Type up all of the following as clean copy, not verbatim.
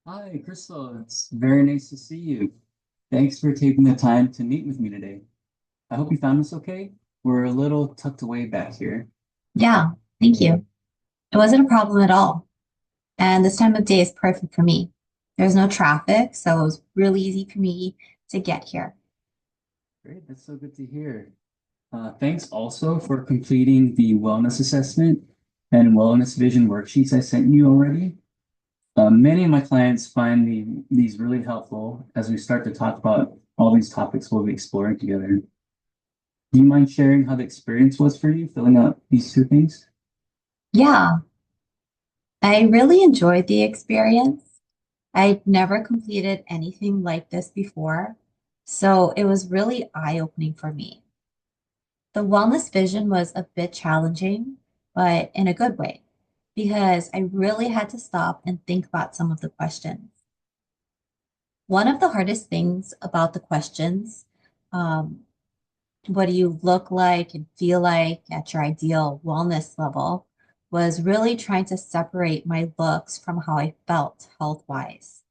Hi, Crystal. It's very nice to see you. Thanks for taking the time to meet with me today. I hope you found this okay. We're a little tucked away back here. Yeah, thank you. It wasn't a problem at all. And this time of day is perfect for me. There's no traffic, so it was really easy for me to get here. Great, that's so good to hear. Thanks also for completing the wellness assessment and wellness vision worksheets I sent you already. Many of my clients find these really helpful as we start to talk about all these topics we'll be exploring together. Do you mind sharing how the experience was for you filling out these two things? Yeah, I really enjoyed the experience. I'd never completed anything like this before, so it was really eye-opening for me. The wellness vision was a bit challenging, but in a good way, because I really had to stop and think about some of the questions. One of the hardest things about the questions, um, what do you look like and feel like at your ideal wellness level, was really trying to separate my looks from how I felt health wise.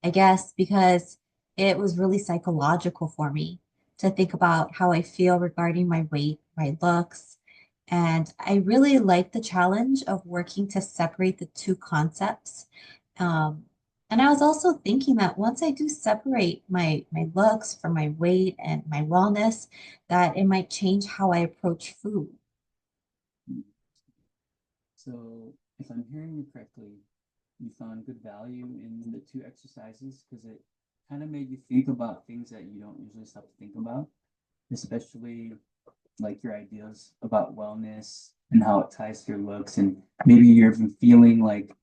I guess because it was really psychological for me to think about how I feel regarding my weight, my looks. And I really like the challenge of working to separate the two concepts. Um, and I was also thinking that once I do separate my looks from my weight and my wellness, that it might change how I approach food. So, if I'm hearing you correctly, you found good value in the two exercises because it kind of made you think about things that you don't usually stop to think about, especially like your ideas about wellness and how it ties to your looks. And maybe you're even feeling like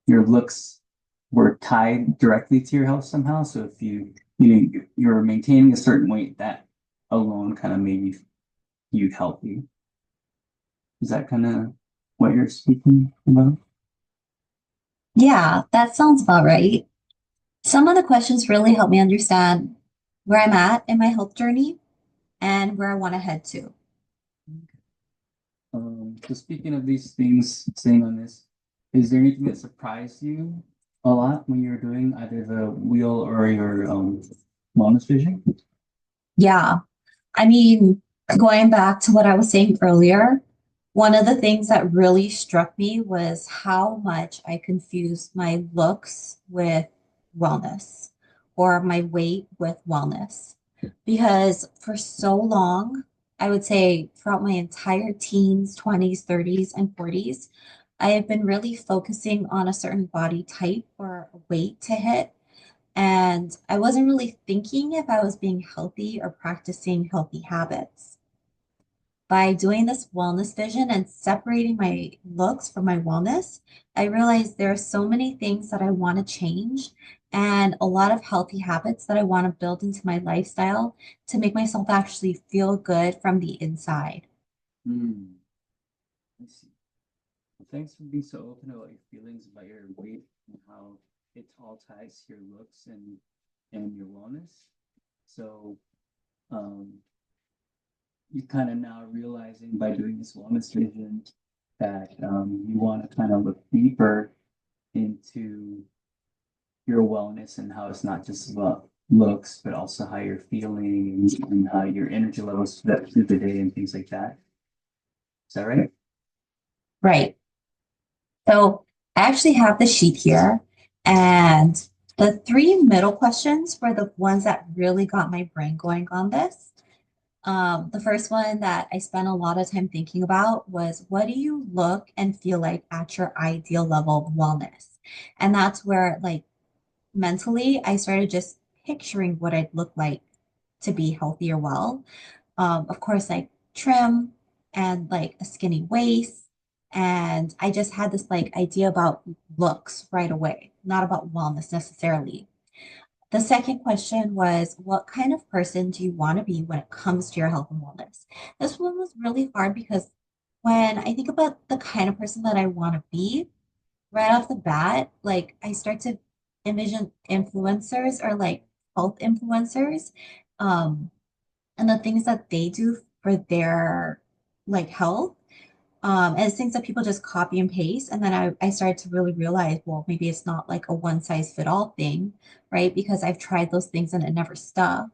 your looks were tied directly to your health somehow. So if you're maintaining a certain weight, that alone kind of made you healthy. Is that kind of what you're speaking about? Yeah, that sounds about right. Some of the questions really help me understand where I'm at in my health journey and where I want to head to. So speaking of these things, staying on this, is there anything that surprised you a lot when you were doing either the wheel or your wellness vision? Yeah, I mean, going back to what I was saying earlier, one of the things that really struck me was how much I confused my looks with wellness or my weight with wellness. Because for so long, I would say throughout my entire teens, 20s, 30s, and 40s, I have been really focusing on a certain body type or weight to hit, and I wasn't really thinking if I was being healthy or practicing healthy habits. By doing this wellness vision and separating my looks from my wellness, I realized there are so many things that I want to change and a lot of healthy habits that I want to build into my lifestyle to make myself actually feel good from the inside. Hmm, I see. Well, thanks for being so open about your feelings about your weight and how it all ties to your looks and your wellness. So, um, you kind of now realizing by doing this wellness vision that you want to kind of look deeper into your wellness and how it's not just about looks, but also how you're feeling and how your energy levels through the day and things like that. Is that right? Right. So I actually have the sheet here, and the three middle questions were the ones that really got my brain going on this. The first one that I spent a lot of time thinking about was what do you look and feel like at your ideal level of wellness? And that's where, like, mentally, I started just picturing what I'd look like to be healthy or well. Of course, like trim and like a skinny waist. And I just had this like idea about looks right away, not about wellness necessarily. The second question was, what kind of person do you want to be when it comes to your health and wellness? This one was really hard because when I think about the kind of person that I want to be, right off the bat, like I start to envision influencers or like health influencers, um, and the things that they do for their like health. And it's things that people just copy and paste. And then I started to really realize, well, maybe it's not like a one size fit all thing, right? Because I've tried those things and it never stuck.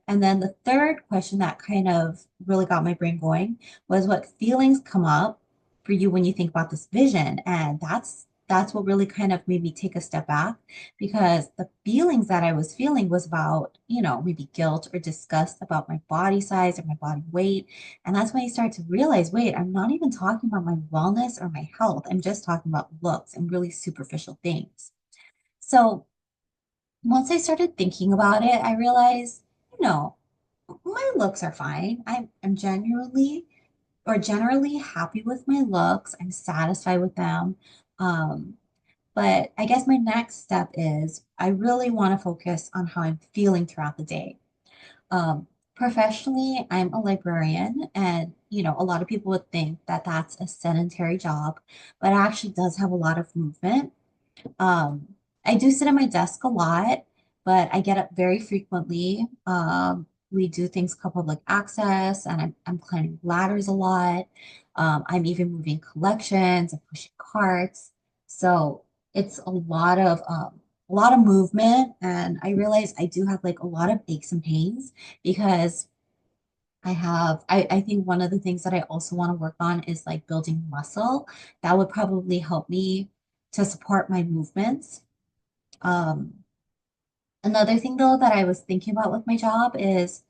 And then the third question that kind of really got my brain going was what feelings come up for you when you think about this vision? And that's what really kind of made me take a step back because the feelings that I was feeling was about, maybe guilt or disgust about my body size or my body weight. And that's when I started to realize, wait, I'm not even talking about my wellness or my health. I'm just talking about looks and really superficial things. So once I started thinking about it, I realized, you know, my looks are fine. I'm generally happy with my looks. I'm satisfied with them. Um, but I guess my next step is I really want to focus on how I'm feeling throughout the day. Um, Professionally, I'm a librarian, and a lot of people would think that that's a sedentary job, but it actually does have a lot of movement. Um, I do sit at my desk a lot, but I get up very frequently. We do things called public access, and I'm climbing ladders a lot. I'm even moving collections and pushing carts. So it's a lot of movement, and I realize I do have like a lot of aches and pains because I think one of the things that I also want to work on is like building muscle. That would probably help me to support my movements. Um, Another thing though that I was thinking about with my job is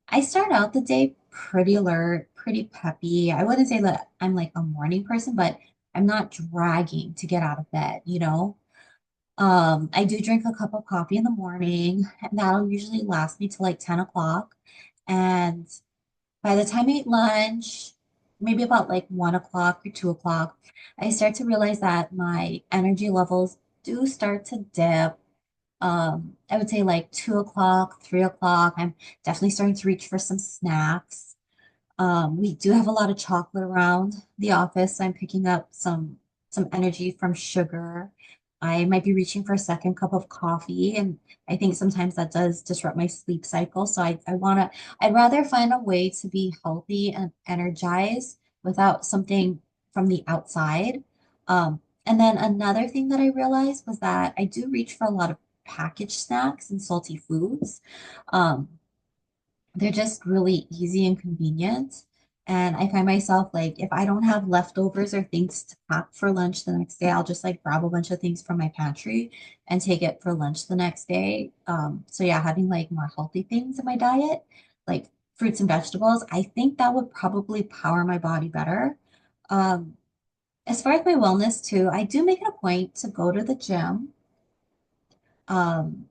I start out the day pretty alert, pretty peppy. I wouldn't say that I'm like a morning person, but I'm not dragging to get out of bed. I do drink a cup of coffee in the morning, and that'll usually last me till like 10 o'clock. And by the time I eat lunch, maybe about like 1 o'clock or 2 o'clock, I start to realize that my energy levels do start to dip. I would say like 2 o'clock, 3 o'clock. I'm definitely starting to reach for some snacks. We do have a lot of chocolate around the office, so I'm picking up some energy from sugar. I might be reaching for a second cup of coffee, and I think sometimes that does disrupt my sleep cycle. So I'd rather find a way to be healthy and energized without something from the outside. And then another thing that I realized was that I do reach for a lot of packaged snacks and salty foods. Um, they're just really easy and convenient. And I find myself like if I don't have leftovers or things to pack for lunch the next day, I'll just like grab a bunch of things from my pantry and take it for lunch the next day. So yeah, having like more healthy things in my diet, like fruits and vegetables, I think that would probably power my body better. Um, as far as my wellness too, I do make it a point to go to the gym. Um,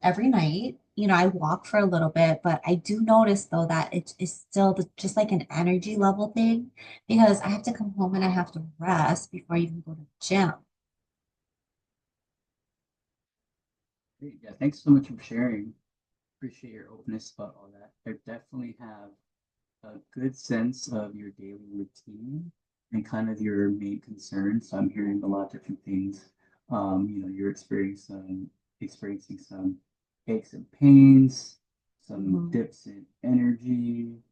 every night. I walk for a little bit, but I do notice though that it is still just like an energy level thing because I have to come home and I have to rest before I even go to the gym. Great. Yeah, thanks so much for sharing. Appreciate your openness about all that. I definitely have a good sense of your daily routine and kind of your main concerns. So I'm hearing a lot of different things. You're experiencing some aches and pains, some Mhm. dips in energy.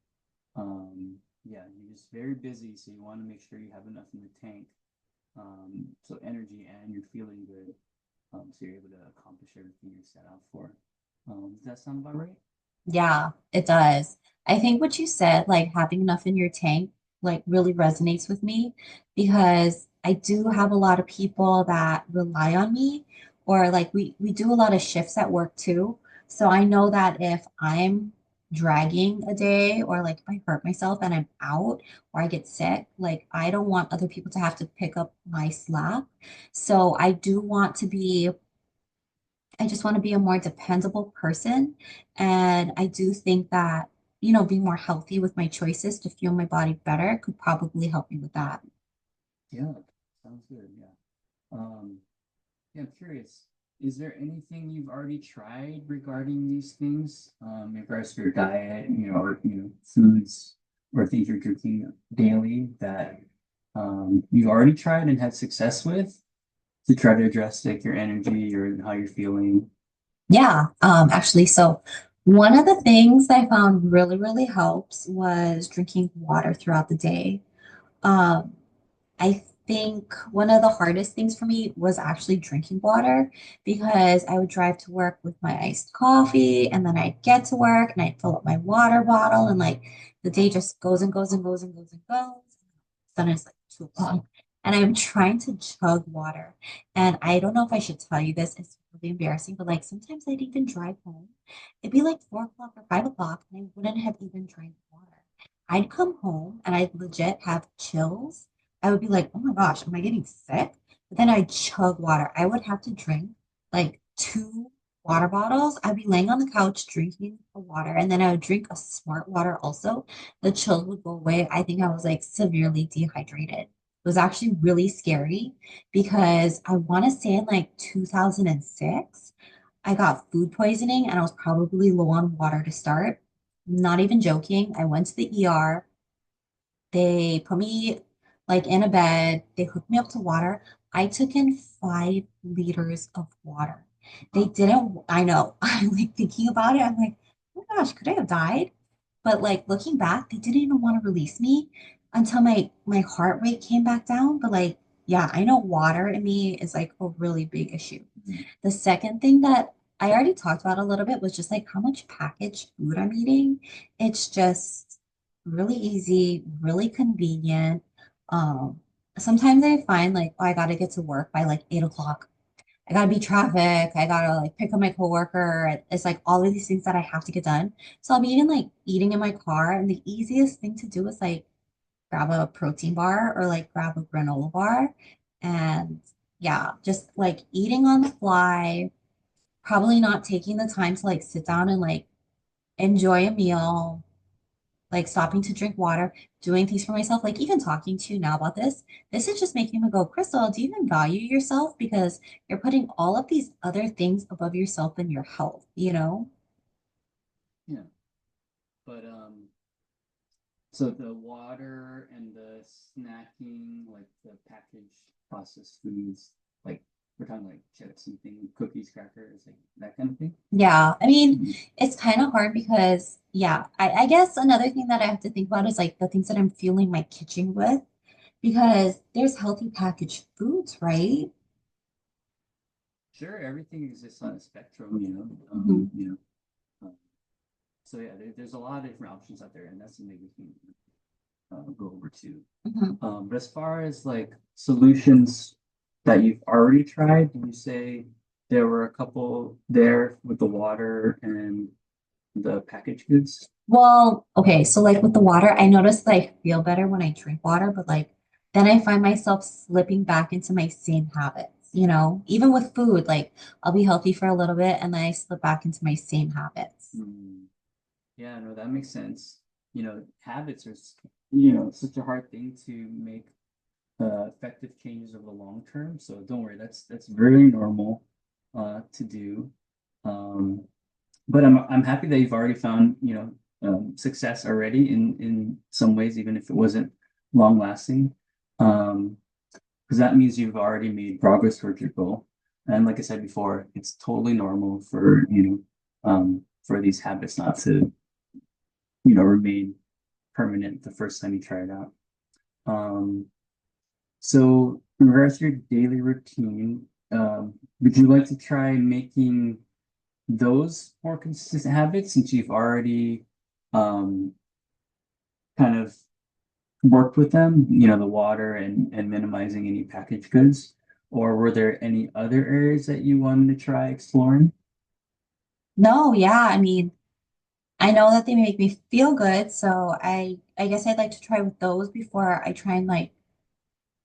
Yeah, you're just very busy, so you want to make sure you have enough in the tank. So energy and you're feeling good. So you're able to accomplish everything you're set out for. Does that sound about right? Yeah, it does. I think what you said, like having enough in your tank, like really resonates with me because I do have a lot of people that rely on me or like we do a lot of shifts at work too. So I know that if I'm dragging a day or like if I hurt myself and I'm out or I get sick, like I don't want other people to have to pick up my slack. So I just want to be a more dependable person. And I do think that, being more healthy with my choices to fuel my body better could probably help me with that. Yeah, sounds good. Yeah. Um, yeah, I'm curious. Is there anything you've already tried regarding these things, in regards to your diet, or foods or things you're drinking daily that you've already tried and had success with to try to address like your energy or how you're feeling? Yeah, actually, so one of the things that I found really, really helps was drinking water throughout the day. Um, I think one of the hardest things for me was actually drinking water because I would drive to work with my iced coffee and then I'd get to work and I'd fill up my water bottle and like the day just goes and goes and goes and goes and goes. Then it's like 2 o'clock and I'm trying to chug water. And I don't know if I should tell you this, it's really embarrassing, but like sometimes I'd even drive home. It'd be like 4 o'clock or 5 o'clock and I wouldn't have even drank water. I'd come home and I'd legit have chills. I would be like, oh my gosh, am I getting sick? But then I'd chug water. I would have to drink like 2 water bottles. I'd be laying on the couch drinking the water, and then I would drink a smart water also. The chills would go away. I think I was like severely dehydrated. It was actually really scary because I want to say in like 2006, I got food poisoning and I was probably low on water to start. Not even joking. I went to the ER. They put me like in a bed. They hooked me up to water. I took in 5 liters of water. They didn't, I know, I'm like thinking about it. I'm like, oh my gosh, could I have died? But like looking back, they didn't even want to release me until my heart rate came back down. But like, yeah, I know water in me is like a really big issue. Mhm. The second thing that I already talked about a little bit was just like how much packaged food I'm eating. It's just really easy, really convenient. Um, Sometimes I find like, oh, I gotta get to work by like 8 o'clock. I gotta beat traffic. I gotta like pick up my coworker. It's like all of these things that I have to get done. So I'll be even like eating in my car, and the easiest thing to do is like grab a protein bar or like grab a granola bar. And yeah, just like eating on the fly, probably not taking the time to like sit down and like enjoy a meal, like stopping to drink water, doing things for myself, like even talking to you now about this is just making me go, Crystal, do you even value yourself? Because you're putting all of these other things above yourself and your health, you know? Yeah. But so the water and the snacking, like the packaged processed foods, like we're talking like chips and things, cookies, crackers, like that kind of thing. Yeah, I mean, Mhm. it's kind of hard because, yeah, I guess another thing that I have to think about is like the things that I'm fueling my kitchen with because there's healthy packaged foods, right? Sure, everything exists on a spectrum, Mhm. Um, so yeah, there's a lot of different options out there, and that's something we can go over too. Mhm. But as far as like solutions that you've already tried, did you say there were a couple there with the water and the packaged goods? Well, okay, so like with the water, I notice that I feel better when I drink water, but like then I find myself slipping back into my same habits, you know? Even with food, like I'll be healthy for a little bit and then I slip back into my same habits. Hmm. Yeah, no, that makes sense. Habits are, such a hard thing to make effective changes over the long term. So don't worry, that's very normal to do. Um, but I'm happy that you've already found, success already in some ways, even if it wasn't long lasting. Because that means you've already made progress towards your goal. And like I said before, it's totally normal for, for these habits not to, remain permanent the first time you try it out. Um, so in regards to your daily routine, would you like to try making those more consistent habits since you've already um, kind of worked with them, the water and minimizing any packaged goods? Or were there any other areas that you wanted to try exploring? No, yeah, I mean, I know that they make me feel good, so I guess I'd like to try with those before I try and like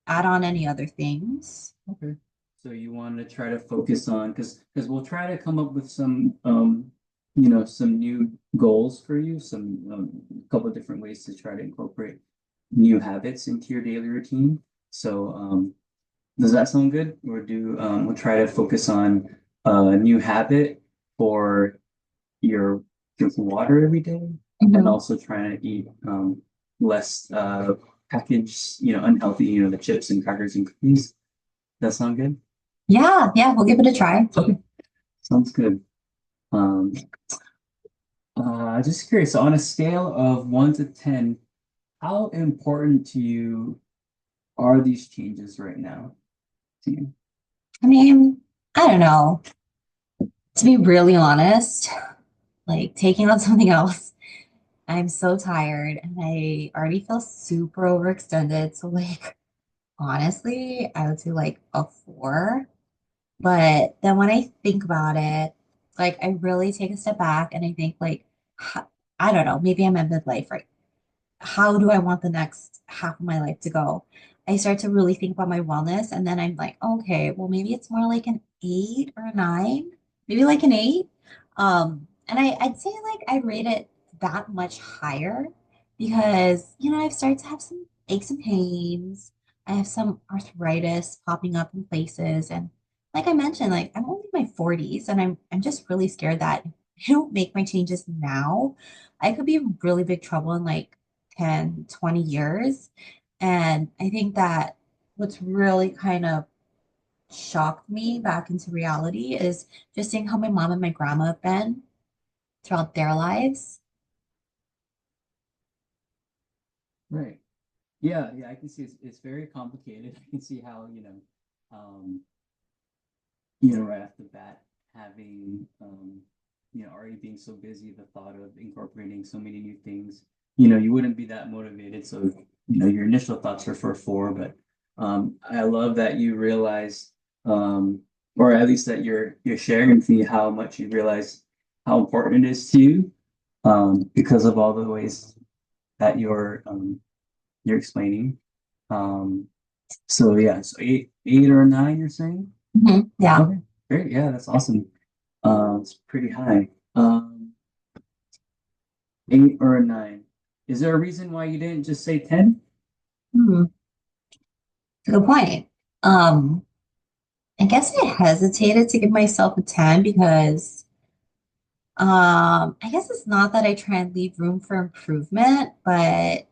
add on any other things. Okay. So you want to try to focus on because we'll try to come up with some some new goals for you, some couple of different ways to try to incorporate new habits into your daily routine. So does that sound good? Or we'll try to focus on a new habit for your drinking water every day and Mhm. also trying to eat less packaged, unhealthy, the chips and crackers and cookies. That sound good? Yeah, yeah, we'll give it a try. Okay, sounds good. Um, just curious, so on a scale of 1 to 10, how important to you are these changes right now to you? I mean, I don't know. To be really honest, like taking on something else, I'm so tired and I already feel super overextended. So, like, honestly, I would say like a four. But then when I think about it, like, I really take a step back and I think, like, I don't know, maybe I'm at midlife, right? How do I want the next half of my life to go? I start to really think about my wellness, and then I'm like, okay, well, maybe it's more like an eight or a nine, maybe like an eight. And I'd say like I rate it that much higher because, I've started to have some aches and pains. I have some arthritis popping up in places. And like I mentioned, like I'm only in my 40s and I'm just really scared that if I don't make my changes now, I could be in really big trouble in like 10, 20 years. And I think that what's really kind of shocked me back into reality is just seeing how my mom and my grandma have been throughout their lives. Right. Yeah, yeah, I can see it's very complicated. I can see how, right off the bat, having, already being so busy, the thought of incorporating so many new things, you wouldn't be that motivated. So, your initial thoughts are for four, but I love that you realize, um, or at least that you're sharing with me how much you realize how important it is to you, because of all the ways that you're explaining. Um, so yeah, so eight or nine, you're saying? Yeah. Okay, great. Yeah, that's awesome. It's pretty high. Eight or a nine. Is there a reason why you didn't just say 10? Hmm. Good point. Um, I guess I hesitated to give myself a 10 because I guess it's not that I try and leave room for improvement, but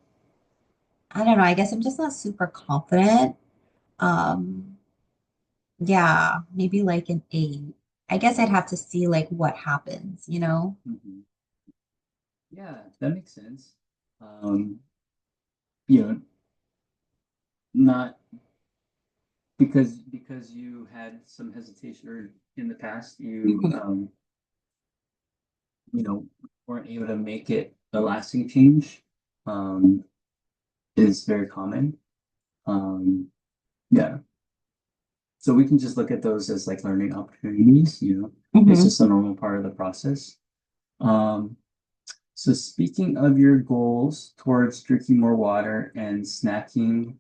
I don't know. I guess I'm just not super confident. Um, yeah, maybe like an eight. I guess I'd have to see like what happens, you know? Mhm. Yeah, that makes sense. Um, you know, not because you had some hesitation or in the past you weren't able to make it a lasting change, um, is very common. Um, yeah. So we can just look at those as like learning opportunities. It's Hmm. just a normal part of the process. Um, so speaking of your goals towards drinking more water and snacking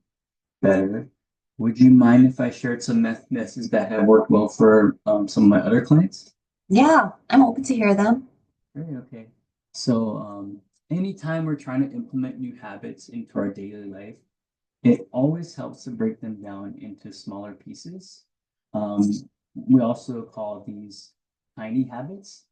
better, would you mind if I shared some methods that have worked well for some of my other clients? Yeah, I'm open to hear them. Very okay. So anytime we're trying to implement new habits into our daily life, it always helps to break them down into smaller pieces. Um, we also call these tiny habits.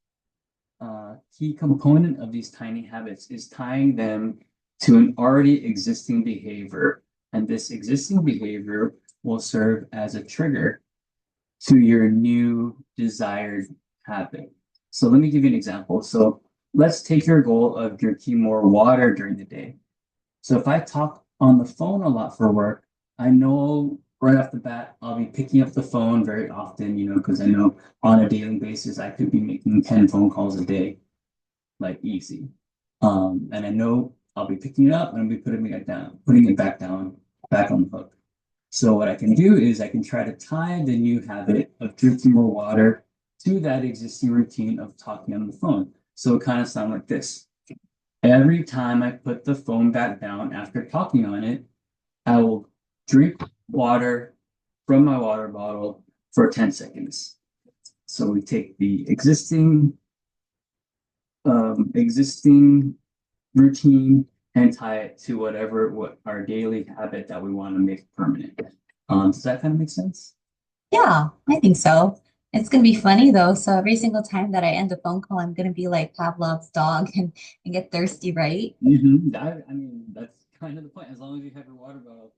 Key component of these tiny habits is tying them to an already existing behavior. And this existing behavior will serve as a trigger to your new desired habit. So let me give you an example. So let's take your goal of drinking more water during the day. So if I talk on the phone a lot for work, I know right off the bat I'll be picking up the phone very often, because I know on a daily basis I could be making 10 phone calls a day, like easy. And I know I'll be picking it up and I'll be putting it back down, back on the hook. So what I can do is I can try to tie the new habit of drinking more water to that existing routine of talking on the phone. So it kind of sounds like this. Every time I put the phone back down after talking on it, I will drink water from my water bottle for 10 seconds. So we take the existing routine and tie it to what our daily habit that we want to make permanent. Does that kind of make sense? Yeah, I think so. It's gonna be funny though. So every single time that I end a phone call, I'm gonna be like Pavlov's dog and get thirsty, right? I mean, that's kind of the point. As long as you have your water bottle,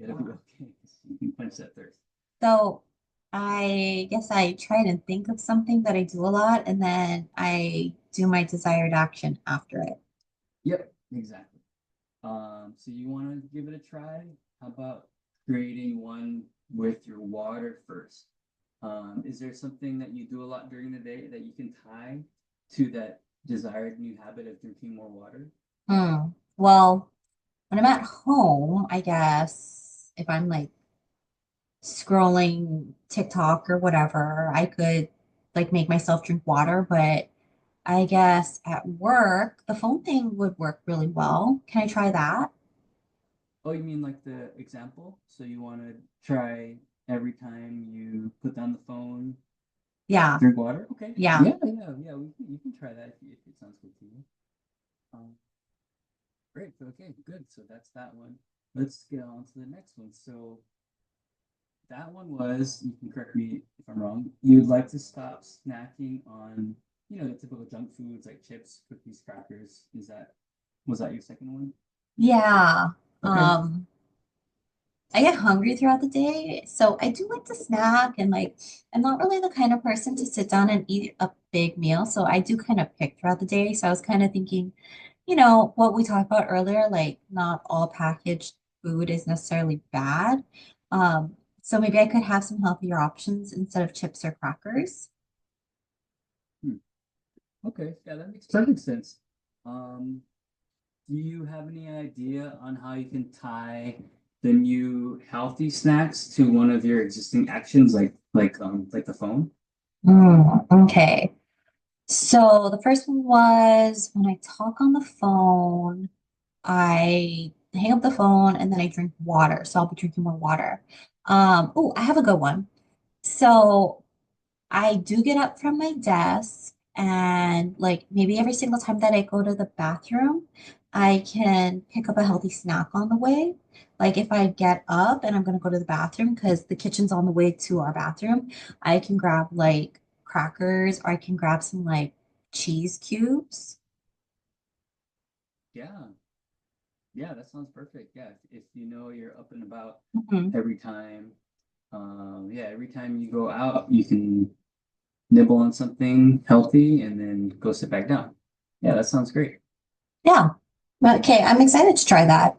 it'll be okay. You can quench that thirst. So I guess I try to think of something that I do a lot and then I do my desired action after it. Yep, exactly. So you want to give it a try? How about creating one with your water first. Is there something that you do a lot during the day that you can tie to that desired new habit of drinking more water? Well, when I'm at home, I guess if I'm like scrolling TikTok or whatever, I could like make myself drink water, but I guess at work, the phone thing would work really well. Can I try that? Oh, you mean like the example? So you want to try every time you put down the phone, Yeah, drink water? Okay. yeah. Yeah. You can try that if it sounds good to you. Um, Great. Okay, good. So that's that one. Let's get on to the next one. So that one was, you can correct me if I'm wrong, you'd like to stop snacking on, the typical junk foods like chips, cookies, crackers. Was that your second one? Yeah. Okay. Um, I get hungry throughout the day, so I do like to snack and like I'm not really the kind of person to sit down and eat a big meal, so I do kind of pick throughout the day. So I was kind of thinking, what we talked about earlier, like not all packaged food is necessarily bad. So maybe I could have some healthier options instead of chips or crackers. Hmm. Okay. Yeah, that makes perfect sense. Um, do you have any idea on how you can tie the new healthy snacks to one of your existing actions, like the phone? Okay. So the first one was when I talk on the phone, I hang up the phone and then I drink water. So I'll be drinking more water. Oh, I have a good one. So I do get up from my desk and like maybe every single time that I go to the bathroom, I can pick up a healthy snack on the way. Like if I get up and I'm going to go to the bathroom because the kitchen's on the way to our bathroom, I can grab like crackers or I can grab some like cheese cubes. Yeah. Yeah, that sounds perfect. Yeah, if you know you're up and about Mhm. every time, yeah, every time you go out, you can nibble on something healthy and then go sit back down. Yeah, that sounds great. Yeah. Okay, I'm excited to try that.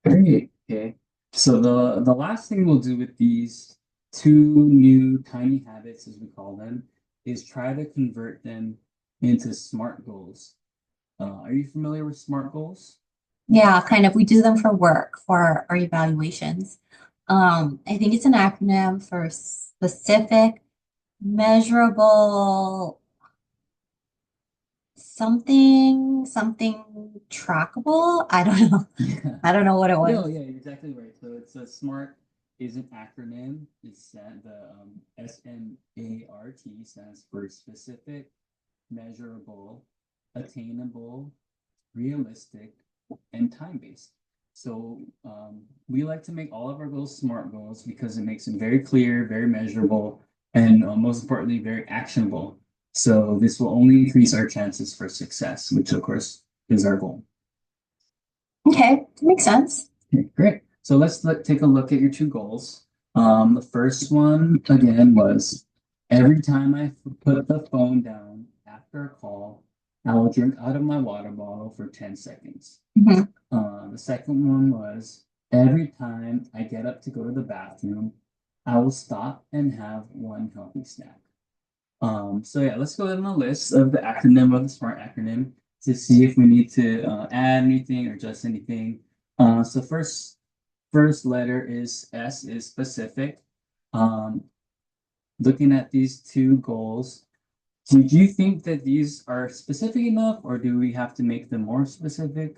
Great. Okay. So the last thing we'll do with these two new tiny habits, as we call them, is try to convert them into SMART goals. Are you familiar with SMART goals? Yeah, kind of. We do them for work for our evaluations. I think it's an acronym for specific, measurable, something trackable. I don't know. Yeah. I don't know what it No, was. yeah, you're exactly right. So it's a SMART is an acronym. The SMART stands for specific, measurable, attainable, realistic, and time-based. So we like to make all of our goals SMART goals because it makes it very clear, very measurable, and most importantly, very actionable. So this will only increase our chances for success, which of course is our goal. Okay, that makes sense. Okay, great. So take a look at your two goals. The first one again was every time I put the phone down after a call, I will drink out of my water bottle for 10 seconds. Mhm. The second one was every time I get up to go to the bathroom, I will stop and have one healthy snack. So yeah, let's go down the list of the acronym of the SMART acronym to see if we need to add anything or adjust anything. So first letter is S is specific. Um, Looking at these two goals, did you think that these are specific enough, or do we have to make them more specific?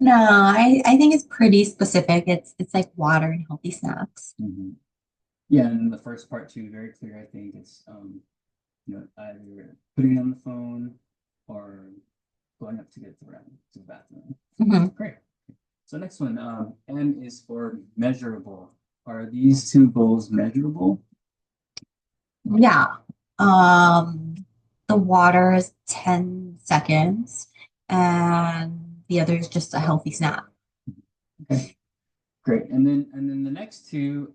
No, I think it's pretty specific. It's like water and healthy snacks. Mhm. Yeah, and the first part too, very clear. I think it's either putting it on the phone or going up to get to the bathroom. Mhm. Great. So next one, M is for measurable. Are these two goals measurable? Yeah. The water is 10 seconds and the other is just a healthy snack. Okay, great. And then the next two,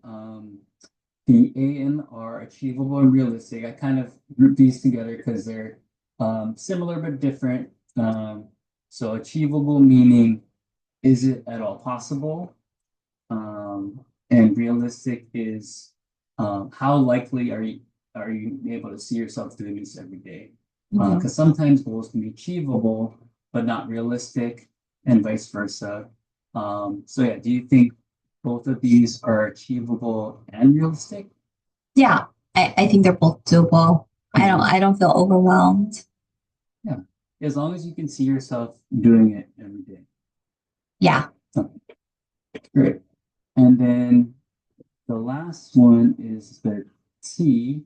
the A and R, achievable and realistic. I kind of group these together because they're similar but different. So achievable meaning, is it at all possible? And realistic is how likely are you able to see yourself doing this every day? Mhm. Because sometimes goals can be achievable, but not realistic, and vice versa. So yeah, do you think both of these are achievable and realistic? Yeah, I think they're both doable. I don't feel overwhelmed. Yeah, as long as you can see yourself doing it every day. Yeah. Okay, great. And then the last one is the T.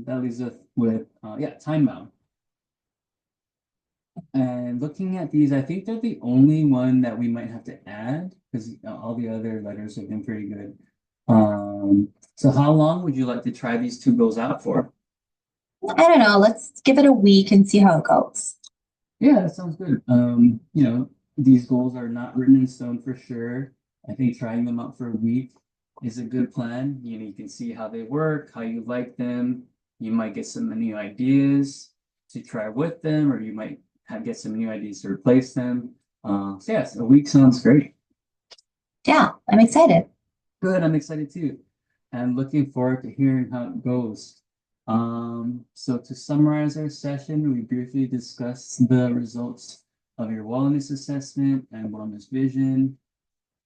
That leaves us with yeah, time bound. And looking at these, I think they're the only one that we might have to add because all the other letters have been pretty good. So how long would you like to try these two goals out for? I don't know. Let's give it a week and see how it goes. Yeah, that sounds good. These goals are not written in stone for sure. I think trying them out for a week is a good plan. You know, you can see how they work, how you like them. You might get some new ideas to try with them, or you might get some new ideas to replace them. So yes, a week sounds great. Yeah, I'm excited. Good, I'm excited too. And looking forward to hearing how it goes. So to summarize our session, we briefly discussed the results of your wellness assessment and wellness vision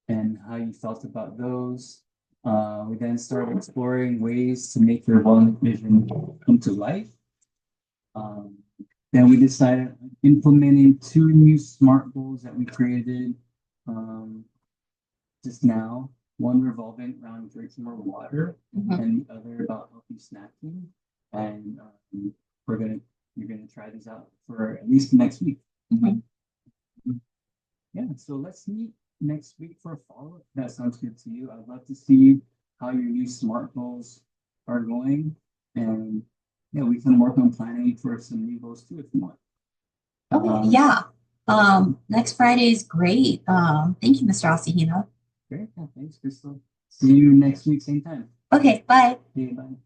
and how you felt about those. We then started exploring ways to make your wellness vision come to life. Um, then we decided on implementing two new SMART goals that we created. Um, just now, one revolving around drinking more water Mhm. and the other about healthy snacking. And we're gonna you're gonna try these out for at least next week. Mhm. Yeah, so let's meet next week for a follow-up. That sounds good to you. I'd love to see how your new SMART goals are going. And yeah, we can work on planning for some new goals too if you want. Okay, yeah. Next Friday is great. Thank you, Mr. Asahino. Great. Yeah, thanks, Crystal. See you next week, same time. Okay, bye. Okay, bye.